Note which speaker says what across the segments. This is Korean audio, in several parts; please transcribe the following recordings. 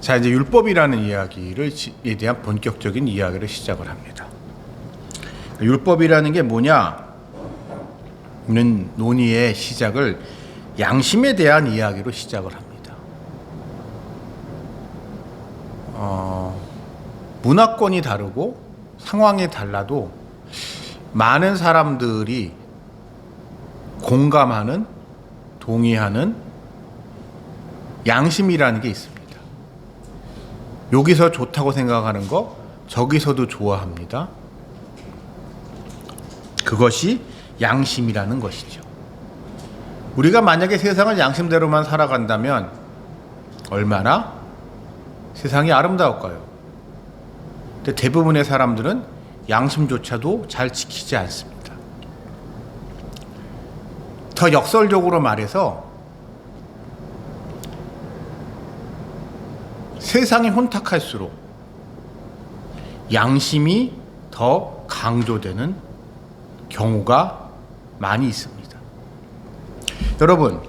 Speaker 1: 자, 이제 율법이라는 이야기에 대한 본격적인 이야기를 시작을 합니다. 율법이라는 게 뭐냐는 논의의 시작을 양심에 대한 이야기로 시작을 합니다. 문화권이 다르고 상황이 달라도 많은 사람들이 공감하는, 동의하는 양심이라는 게 있습니다. 여기서 좋다고 생각하는 거 저기서도 좋아합니다. 그것이 양심이라는 것이죠. 우리가 만약에 세상을 양심대로만 살아간다면 얼마나 세상이 아름다울까요? 근데 대부분의 사람들은 양심조차도 잘 지키지 않습니다. 더 역설적으로 말해서 세상이 혼탁할수록 양심이 더 강조되는 경우가 많이 있습니다. 여러분,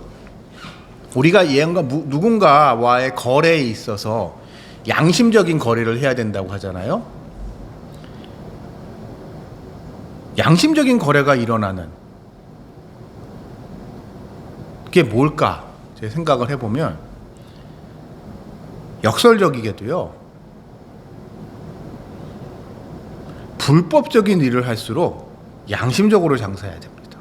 Speaker 1: 우리가 누군가와의 거래에 있어서 양심적인 거래를 해야 된다고 하잖아요. 양심적인 거래가 일어나는 게 뭘까? 제 생각을 해보면 역설적이게도요, 불법적인 일을 할수록 양심적으로 장사해야 됩니다.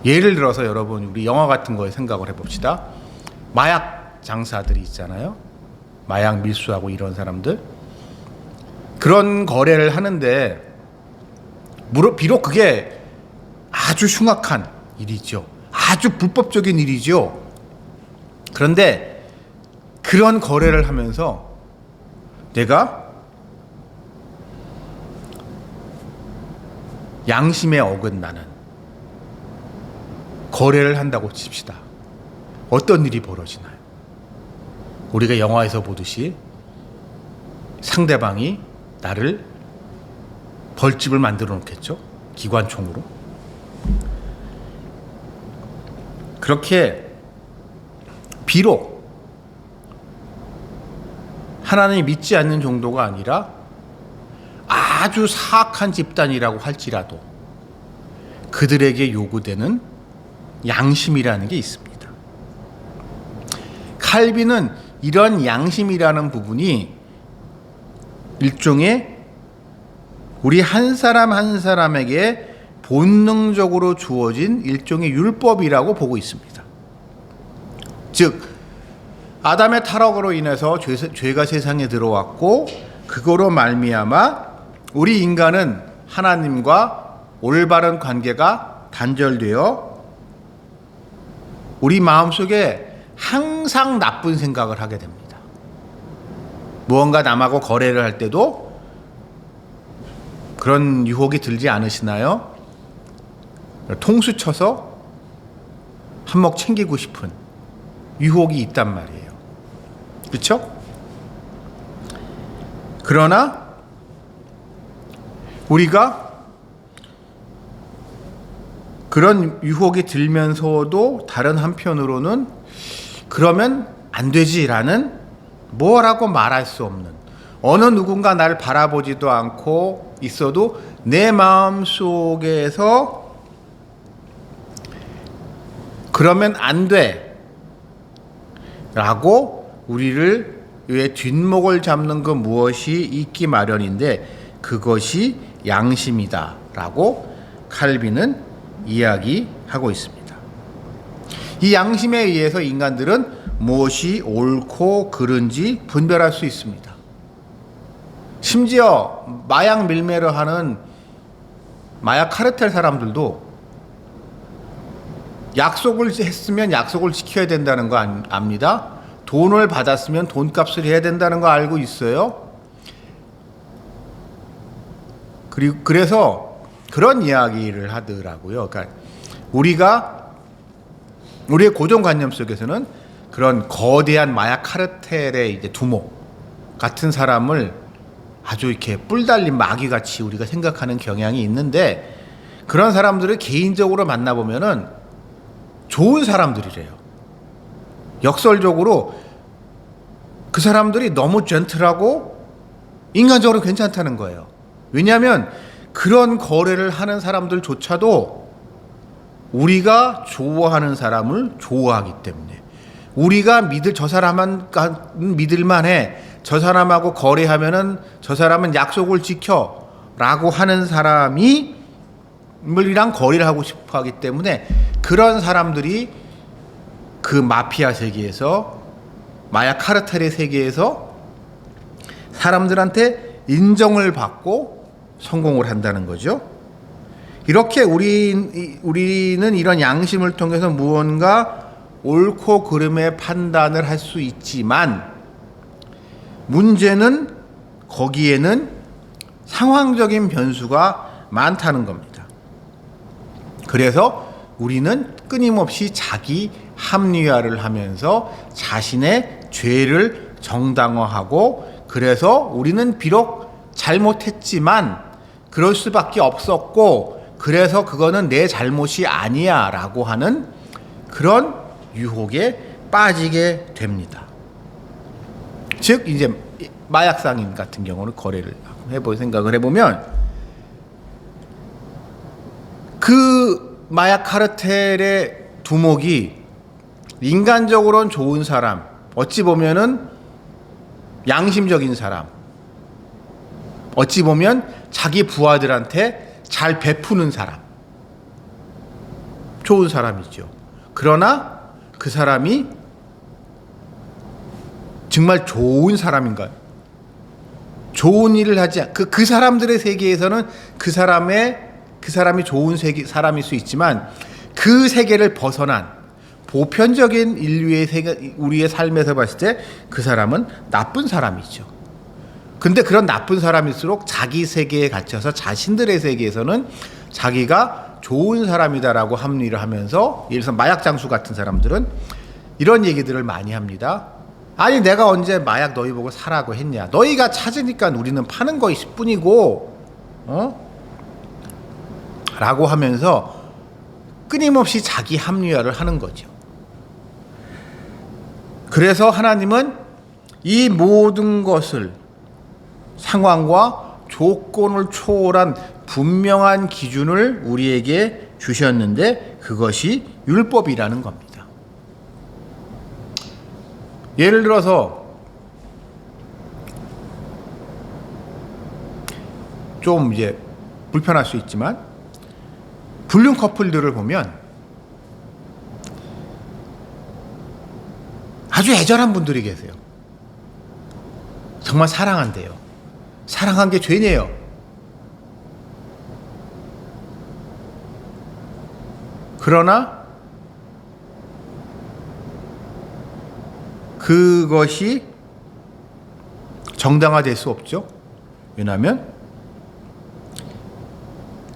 Speaker 1: 예를 들어서 여러분, 우리 영화 같은 거에 생각을 해봅시다. 마약 장사들이 있잖아요. 마약 밀수하고 이런 사람들. 그런 거래를 하는데 비록 그게 아주 흉악한 일이죠. 아주 불법적인 일이죠. 그런데 그런 거래를 하면서 내가 양심에 어긋나는 거래를 한다고 칩시다. 어떤 일이 벌어지나요? 우리가 영화에서 보듯이 상대방이 나를 벌집을 만들어 놓겠죠? 기관총으로. 그렇게 비록 하나님 믿지 않는 정도가 아니라 아주 사악한 집단이라고 할지라도 그들에게 요구되는 양심이라는 게 있습니다. 칼빈은 이런 양심이라는 부분이 일종의 우리 한 사람 한 사람에게 본능적으로 주어진 일종의 율법이라고 보고 있습니다. 즉, 아담의 타락으로 인해서 죄가 세상에 들어왔고 그거로 말미암아 우리 인간은 하나님과 올바른 관계가 단절되어 우리 마음속에 항상 나쁜 생각을 하게 됩니다. 무언가 남하고 거래를 할 때도 그런 유혹이 들지 않으시나요? 통수 쳐서 한몫 챙기고 싶은 유혹이 있단 말이에요. 그렇죠? 그러나 우리가 그런 유혹이 들면서도 다른 한편으로는 그러면 안 되지라는 뭐라고 말할 수 없는, 어느 누군가 나를 바라보지도 않고 있어도 내 마음 속에서 그러면 안 돼 라고 우리를 왜 뒷목을 잡는 그 무엇이 있기 마련인데 그것이 양심이다 라고 칼빈은 이야기하고 있습니다. 이 양심에 의해서 인간들은 무엇이 옳고 그른지 분별할 수 있습니다. 심지어 마약 밀매를 하는 마약 카르텔 사람들도 약속을 했으면 약속을 지켜야 된다는 거 압니다. 돈을 받았으면 돈값을 해야 된다는 거 알고 있어요. 그래서 그런 이야기를 하더라고요. 그러니까 우리의 고정관념 속에서는 그런 거대한 마약 카르텔의 이제 두목 같은 사람을 아주 이렇게 뿔 달린 마귀같이 우리가 생각하는 경향이 있는데, 그런 사람들을 개인적으로 만나보면은 좋은 사람들이래요. 역설적으로 그 사람들이 너무 젠틀하고 인간적으로 괜찮다는 거예요. 왜냐하면 그런 거래를 하는 사람들조차도 우리가 좋아하는 사람을 좋아하기 때문에, 우리가 믿을 저 사람은 믿을만해, 저 사람하고 거래하면은 저 사람은 약속을 지켜라고 하는 사람이 이랑 거래를 하고 싶어하기 때문에, 그런 사람들이 그 마피아 세계에서, 마약 카르텔의 세계에서 사람들한테 인정을 받고 성공을 한다는 거죠. 이렇게 우리는 이런 양심을 통해서 무언가 옳고 그름의 판단을 할 수 있지만, 문제는 거기에는 상황적인 변수가 많다는 겁니다. 그래서 우리는 끊임없이 자기 합리화를 하면서 자신의 죄를 정당화하고, 그래서 우리는 비록 잘못했지만 그럴 수밖에 없었고, 그래서 그거는 내 잘못이 아니야 라고 하는 그런 유혹에 빠지게 됩니다. 즉 이제 마약 상인 같은 경우는 거래를 생각을 해보면, 그 마약 카르텔의 두목이 인간적으로는 좋은 사람, 어찌 보면은 양심적인 사람, 어찌 보면 자기 부하들한테 잘 베푸는 사람, 좋은 사람이죠. 그러나 그 사람이 정말 좋은 사람인가요? 좋은 일을 하지 그 사람들의 세계에서는 그 사람이 좋은 사람일 수 있지만, 그 세계를 벗어난 보편적인 인류의 세계, 우리의 삶에서 봤을 때 그 사람은 나쁜 사람이죠. 근데 그런 나쁜 사람일수록 자기 세계에 갇혀서 자신들의 세계에서는 자기가 좋은 사람이다라고 합리를 하면서, 예를 들어서 마약 장수 같은 사람들은 이런 얘기들을 많이 합니다. 아니 내가 언제 마약 너희 보고 사라고 했냐, 너희가 찾으니까 우리는 파는 것일 뿐이고, 라고 하면서 끊임없이 자기 합리화를 하는 거죠. 그래서 하나님은 이 모든 것을, 상황과 조건을 초월한 분명한 기준을 우리에게 주셨는데, 그것이 율법이라는 겁니다. 예를 들어서 좀 이제 불편할 수 있지만, 불륜 커플들을 보면 아주 애절한 분들이 계세요. 정말 사랑한대요. 사랑한 게 죄네요. 그러나 그것이 정당화될 수 없죠. 왜냐하면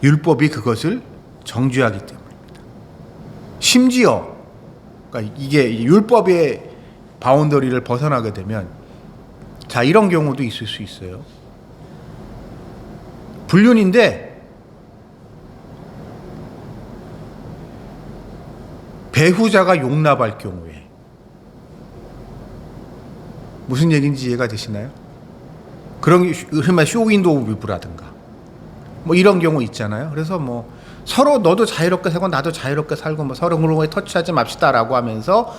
Speaker 1: 율법이 그것을 정죄하기 때문입니다. 심지어 그러니까 이게 율법의 바운더리를 벗어나게 되면, 자, 이런 경우도 있을 수 있어요. 불륜인데 배우자가 용납할 경우에, 무슨 얘기인지 이해가 되시나요? 그런 게 흔히 쇼윈도 오브 위브라든가 뭐 이런 경우 있잖아요. 그래서 뭐 서로 너도 자유롭게 살고 나도 자유롭게 살고 뭐 서로 그런 거에 터치하지 맙시다라고 하면서,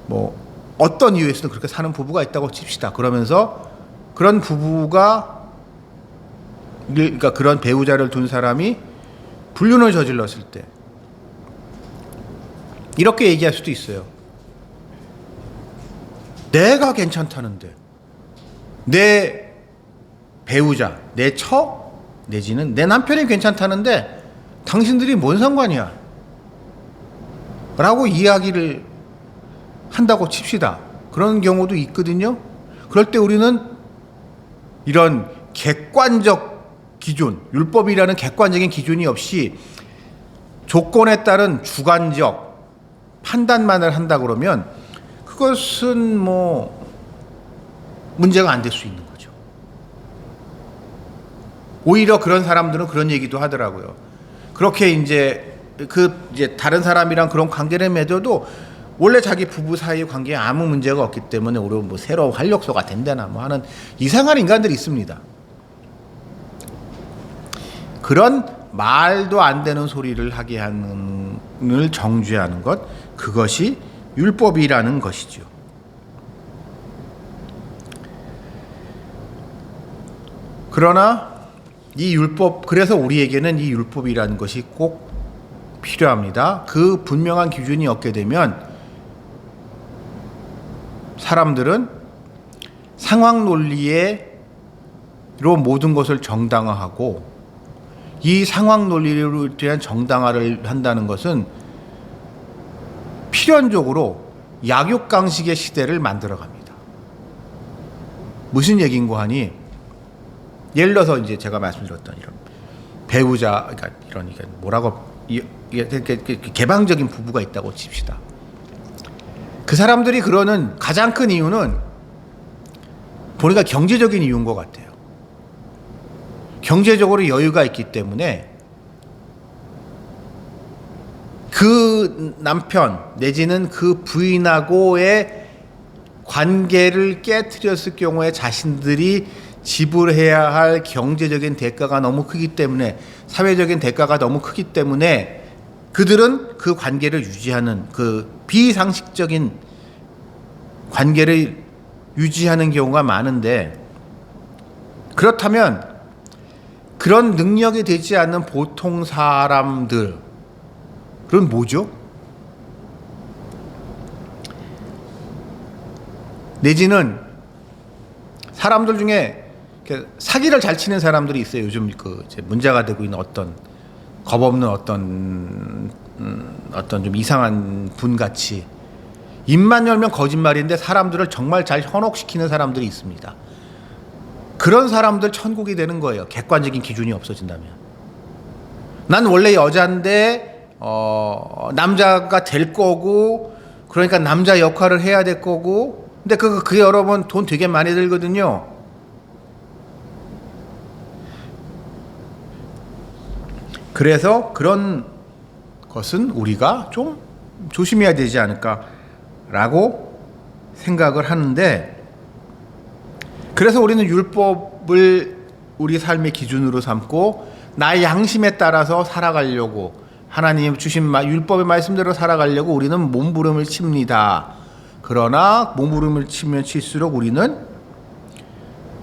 Speaker 1: 뭐 어떤 이유에서든 그렇게 사는 부부가 있다고 칩시다. 그러면서 그런 부부가, 그러니까 그런 배우자를 둔 사람이 불륜을 저질렀을 때 이렇게 얘기할 수도 있어요. 내가 괜찮다는데, 내 배우자, 내 처 내지는 내 남편이 괜찮다는데 당신들이 뭔 상관이야? 라고 이야기를 한다고 칩시다. 그런 경우도 있거든요. 그럴 때 우리는 이런 객관적 기준, 율법이라는 객관적인 기준이 없이 조건에 따른 주관적 판단만을 한다 그러면 그것은 뭐 문제가 안 될 수 있는 거죠. 오히려 그런 사람들은 그런 얘기도 하더라고요. 그렇게 이제 다른 사람이랑 그런 관계를 맺어도 원래 자기 부부 사이 관계에 아무 문제가 없기 때문에 오히려 뭐 새로운 활력소가 된다나 뭐 하는 이상한 인간들이 있습니다. 그런 말도 안 되는 소리를 하게 하는 을 정죄하는 것, 그것이 율법이라는 것이죠. 그러나 이 율법, 그래서 우리에게는 이 율법이라는 것이 꼭 필요합니다. 그 분명한 기준이 없게 되면 사람들은 상황 논리로 모든 것을 정당화하고, 이 상황 논리에 대한 정당화를 한다는 것은 필연적으로 약육강식의 시대를 만들어갑니다. 무슨 얘기인고 하니, 예를 들어서 이제 제가 말씀드렸던 이런 배우자, 그러니까 이런 뭐라고 개방적인 부부가 있다고 칩시다. 그 사람들이 그러는 가장 큰 이유는 보니까 경제적인 이유인 것 같아요. 경제적으로 여유가 있기 때문에 그 남편 내지는 그 부인하고의 관계를 깨트렸을 경우에 자신들이 지불해야 할 경제적인 대가가 너무 크기 때문에, 사회적인 대가가 너무 크기 때문에 그들은 그 관계를 유지하는, 그 비상식적인 관계를 유지하는 경우가 많은데, 그렇다면 그런 능력이 되지 않는 보통 사람들은 뭐죠? 내지는 사람들 중에 사기를 잘 치는 사람들이 있어요. 요즘 그 이제 문제가 되고 있는 어떤 겁없는 어떤 좀 이상한 분같이 입만 열면 거짓말인데 사람들을 정말 잘 현혹시키는 사람들이 있습니다. 그런 사람들 천국이 되는 거예요. 객관적인 기준이 없어진다면. 난 원래 여자인데 남자가 될 거고, 그러니까 남자 역할을 해야 될 거고, 근데 그게 여러분 돈 되게 많이 들거든요. 그래서 그런 것은 우리가 좀 조심해야 되지 않을까라고 생각을 하는데, 그래서 우리는 율법을 우리 삶의 기준으로 삼고 나의 양심에 따라서 살아가려고, 하나님 주신 율법의 말씀대로 살아가려고 우리는 몸부림을 칩니다. 그러나 몸부림을 치면 칠수록 우리는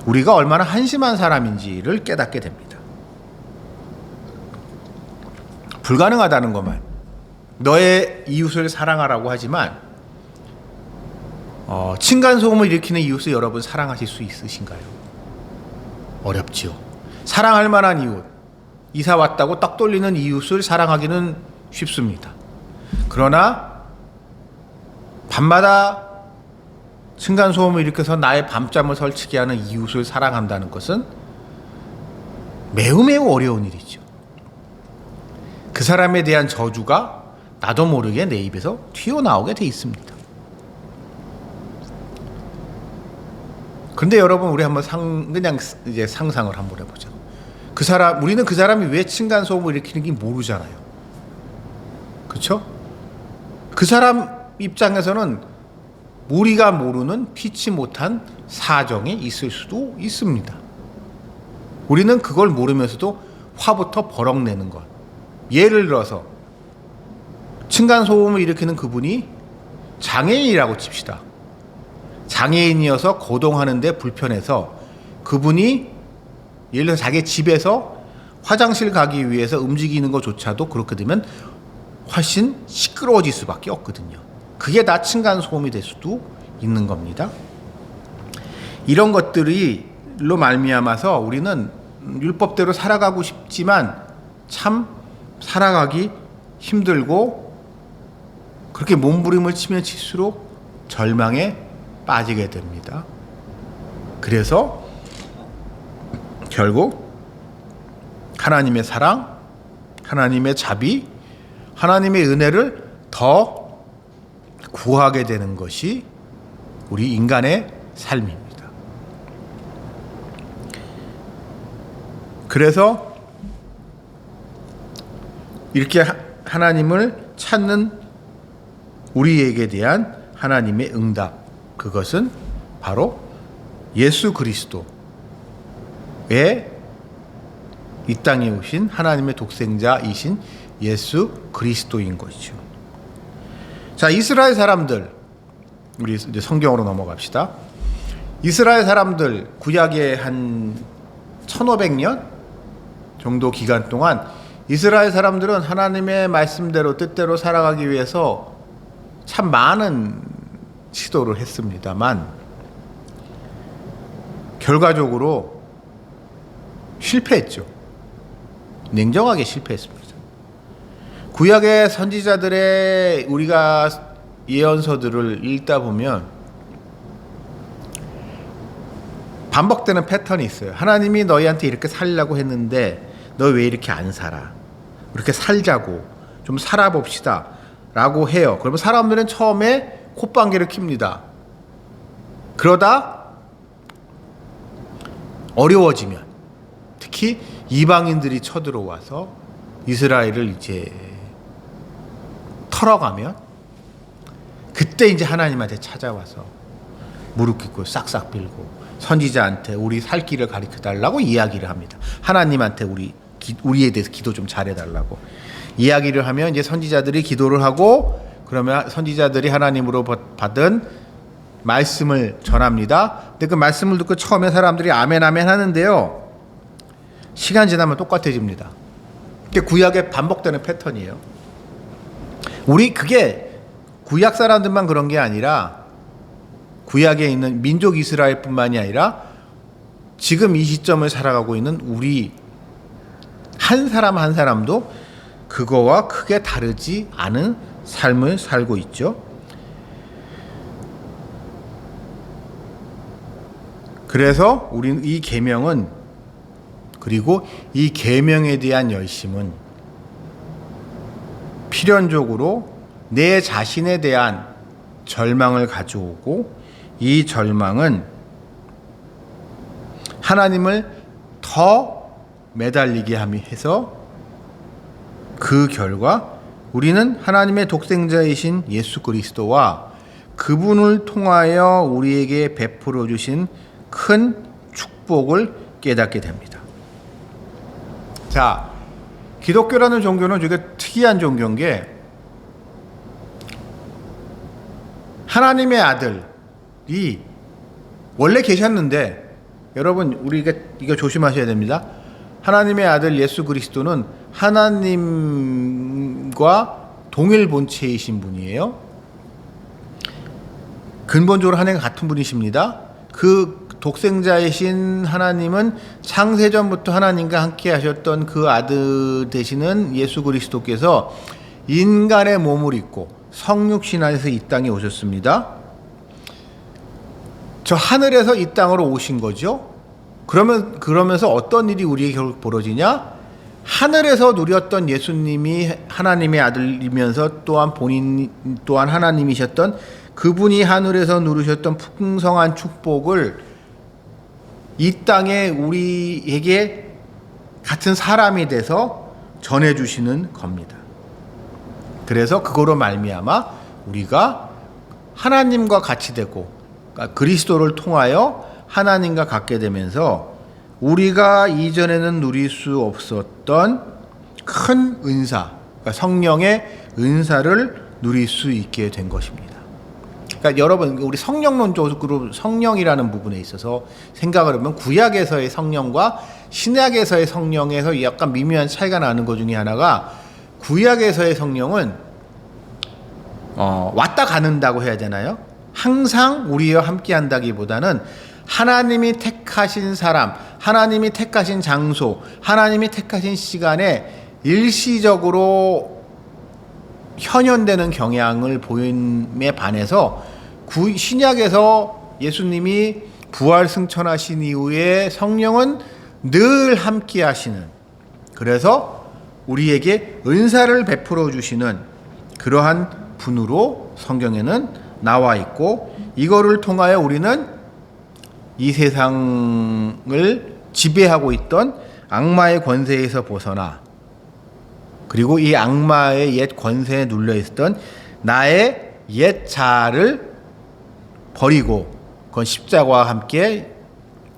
Speaker 1: 우리가 얼마나 한심한 사람인지를 깨닫게 됩니다. 불가능하다는 것만, 너의 이웃을 사랑하라고 하지만 층간소음을 일으키는 이웃을 여러분 사랑하실 수 있으신가요? 어렵지요. 사랑할 만한 이웃, 이사 왔다고 떡 돌리는 이웃을 사랑하기는 쉽습니다. 그러나 밤마다 층간소음을 일으켜서 나의 밤잠을 설치게 하는 이웃을 사랑한다는 것은 매우 매우 어려운 일이죠. 그 사람에 대한 저주가 나도 모르게 내 입에서 튀어나오게 돼 있습니다. 근데 여러분, 우리 한번 그냥 이제 상상을 한번 해보자. 우리는 그 사람이 왜 층간소음을 일으키는지 모르잖아요. 그렇죠? 그 사람 입장에서는 우리가 모르는 피치 못한 사정이 있을 수도 있습니다. 우리는 그걸 모르면서도 화부터 버럭 내는 것. 예를 들어서 층간소음을 일으키는 그분이 장애인이라고 칩시다. 장애인이어서 거동하는데 불편해서 그분이 예를 들어서 자기 집에서 화장실 가기 위해서 움직이는 것조차도 그렇게 되면 훨씬 시끄러워질 수밖에 없거든요. 그게 다 층간소음이 될 수도 있는 겁니다. 이런 것들로 말미암아서 우리는 율법대로 살아가고 싶지만 참 살아가기 힘들고, 그렇게 몸부림을 치면 칠수록 절망에 빠지게 됩니다. 그래서 결국 하나님의 사랑, 하나님의 자비, 하나님의 은혜를 더 구하게 되는 것이 우리 인간의 삶입니다. 그래서 이렇게 하나님을 찾는 우리에게 대한 하나님의 응답, 그것은 바로 예수 그리스도의 이 땅에 오신 하나님의 독생자이신 예수 그리스도인 것이죠. 자, 이스라엘 사람들, 우리 이제 성경으로 넘어갑시다. 이스라엘 사람들 구약의 한 1500년 정도 기간 동안 이스라엘 사람들은 하나님의 말씀대로 뜻대로 살아가기 위해서 참 많은 시도를 했습니다만 결과적으로 실패했죠. 냉정하게 실패했습니다. 구약의 선지자들의 우리가 예언서들을 읽다 보면 반복되는 패턴이 있어요. 하나님이 너희한테 이렇게 살려고 했는데 너 왜 이렇게 안 살아? 이렇게 살자고, 좀 살아봅시다 라고 해요. 그러면 사람들은 처음에 콧방귀를 킵니다. 그러다 어려워지면, 특히 이방인들이 쳐들어와서 이스라엘을 이제 털어가면 그때 이제 하나님한테 찾아와서 무릎 꿇고 싹싹 빌고 선지자한테 우리 살 길을 가르쳐 달라고 이야기를 합니다. 하나님한테 우리에 대해서 기도 좀 잘해달라고 이야기를 하면 이제 선지자들이 기도를 하고, 그러면 선지자들이 하나님으로 받은 말씀을 전합니다. 근데 그 말씀을 듣고 처음에 사람들이 아멘 아멘 하는데요, 시간 지나면 똑같아집니다. 그게 구약에 반복되는 패턴이에요. 그게 구약 사람들만 그런 게 아니라 구약에 있는 민족 이스라엘뿐만이 아니라 지금 이 시점을 살아가고 있는 우리 한 사람 한 사람도 그거와 크게 다르지 않은 삶을 살고 있죠. 그래서 우리는 이 계명은, 그리고 이 계명에 대한 열심은 필연적으로 내 자신에 대한 절망을 가져오고, 이 절망은 하나님을 더 매달리게 해서 그 결과 우리는 하나님의 독생자이신 예수 그리스도와 그분을 통하여 우리에게 베풀어 주신 큰 축복을 깨닫게 됩니다. 자, 기독교라는 종교는 되게 특이한 종교인 게, 하나님의 아들이 원래 계셨는데, 여러분 우리가 이거 조심하셔야 됩니다. 하나님의 아들 예수 그리스도는 하나님과 동일 본체이신 분이에요. 근본적으로 하나님과 같은 분이십니다. 그 독생자이신 하나님은 창세전부터 하나님과 함께 하셨던 그 아들 되시는 예수 그리스도께서 인간의 몸을 입고 성육신 안에서 이 땅에 오셨습니다. 저 하늘에서 이 땅으로 오신 거죠. 그러면서 어떤 일이 우리에게 결국 벌어지냐? 하늘에서 누렸던 예수님이 하나님의 아들이면서 또한 하나님이셨던 그분이 하늘에서 누르셨던 풍성한 축복을 이 땅에 우리에게 같은 사람이 돼서 전해주시는 겁니다. 그래서 그거로 말미암아 우리가 하나님과 같이 되고, 그러니까 그리스도를 통하여 하나님과 같게 되면서 우리가 이전에는 누릴 수 없었던 큰 은사, 그러니까 성령의 은사를 누릴 수 있게 된 것입니다. 그러니까 여러분, 우리 성령론적으로 성령이라는 부분에 있어서 생각을 하면 구약에서의 성령과 신약에서의 성령에서 약간 미묘한 차이가 나는 것 중에 하나가, 구약에서의 성령은 왔다 가는다고 해야 되나요? 항상 우리와 함께 한다기보다는 하나님이 택하신 사람, 하나님이 택하신 장소, 하나님이 택하신 시간에 일시적으로 현현되는 경향을 보임에 반해서 신약에서 예수님이 부활 승천하신 이후에 성령은 늘 함께 하시는, 그래서 우리에게 은사를 베풀어 주시는 그러한 분으로 성경에는 나와 있고, 이거를 통하여 우리는 이 세상을 지배하고 있던 악마의 권세에서 벗어나, 그리고 이 악마의 옛 권세에 눌려 있었던 나의 옛 자를 버리고 그건 십자가와 함께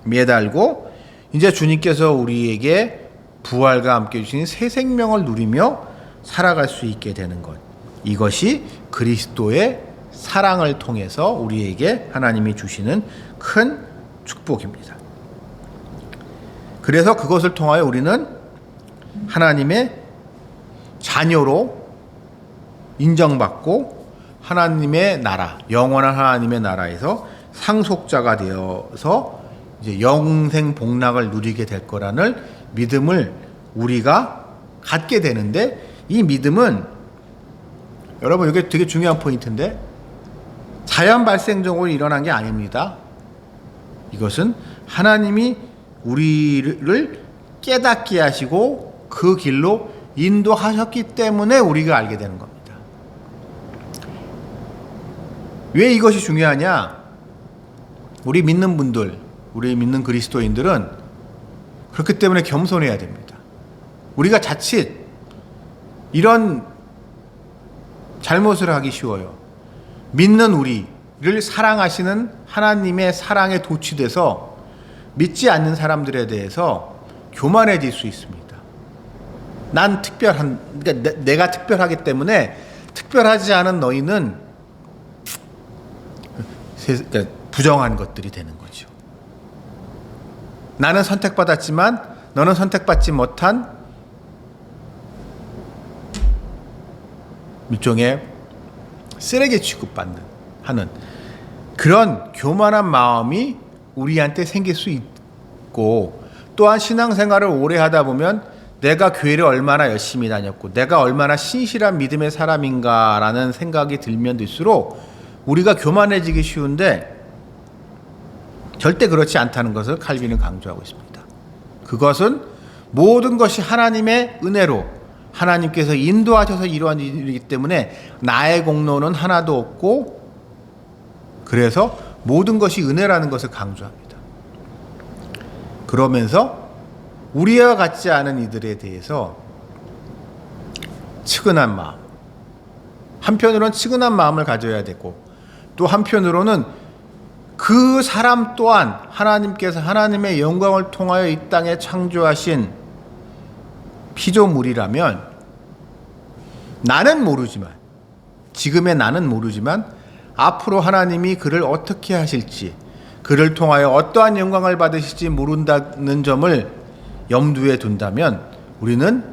Speaker 1: 매달고 이제 주님께서 우리에게 부활과 함께 주신 새 생명을 누리며 살아갈 수 있게 되는 것. 이것이 그리스도의 사랑을 통해서 우리에게 하나님이 주시는 큰 축복입니다. 그래서 그것을 통하여 우리는 하나님의 자녀로 인정받고 하나님의 나라, 영원한 하나님의 나라에서 상속자가 되어서 이제 영생 복락을 누리게 될 거라는 믿음을 우리가 갖게 되는데, 이 믿음은 여러분 이게 되게 중요한 포인트인데 자연 발생적으로 일어난 게 아닙니다. 이것은 하나님이 우리를 깨닫게 하시고 그 길로 인도하셨기 때문에 우리가 알게 되는 겁니다. 왜 이것이 중요하냐? 우리 믿는 분들, 우리 믿는 그리스도인들은 그렇기 때문에 겸손해야 됩니다. 우리가 자칫 이런 잘못을 하기 쉬워요. 믿는 우리를 사랑하시는 하나님의 사랑에 도취돼서 믿지 않는 사람들에 대해서 교만해질 수 있습니다. 난 특별한, 그러니까 내가 특별하기 때문에 특별하지 않은 너희는 그러니까 부정한 것들이 되는 거죠. 나는 선택받았지만 너는 선택받지 못한 일종의 쓰레기 취급받는 하는 그런 교만한 마음이 우리한테 생길 수 있고, 또한 신앙생활을 오래 하다 보면 내가 교회를 얼마나 열심히 다녔고 내가 얼마나 신실한 믿음의 사람인가라는 생각이 들면 들수록 우리가 교만해지기 쉬운데, 절대 그렇지 않다는 것을 칼빈은 강조하고 있습니다. 그것은 모든 것이 하나님의 은혜로 하나님께서 인도하셔서 이루어진 일이기 때문에 나의 공로는 하나도 없고, 그래서 모든 것이 은혜라는 것을 강조합니다. 그러면서 우리와 같지 않은 이들에 대해서 측은한 마음, 한편으로는 측은한 마음을 가져야 되고, 또 한편으로는 그 사람 또한 하나님께서 하나님의 영광을 통하여 이 땅에 창조하신 피조물이라면, 나는 모르지만, 지금의 나는 모르지만 앞으로 하나님이 그를 어떻게 하실지, 그를 통하여 어떠한 영광을 받으실지 모른다는 점을 염두에 둔다면 우리는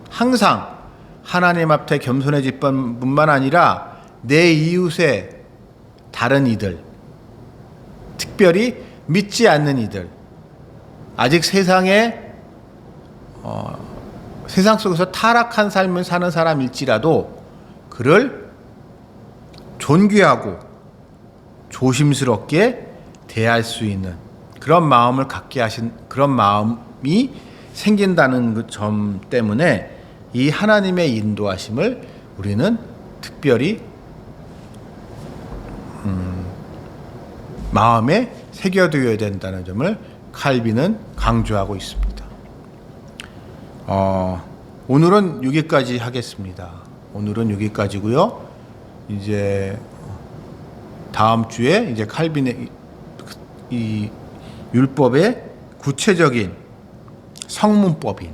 Speaker 1: 항상 하나님 앞에 겸손해질 뿐만 아니라 내 이웃의 다른 이들, 특별히 믿지 않는 이들, 아직 세상에 세상 속에서 타락한 삶을 사는 사람일지라도 그를 존귀하고 조심스럽게 대할 수 있는 그런 마음을 갖게 하신, 그런 마음이 생긴다는 그 점 때문에 이 하나님의 인도하심을 우리는 특별히 마음에 새겨두어야 된다는 점을 칼빈은 강조하고 있습니다. 오늘은 여기까지 하겠습니다. 오늘은 여기까지고요. 이제 다음 주에 이제 칼빈의 이 율법의 구체적인 성문법인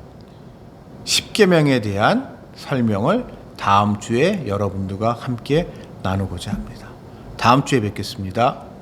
Speaker 1: 십계명에 대한 설명을 다음 주에 여러분들과 함께 나누고자 합니다. 다음 주에 뵙겠습니다.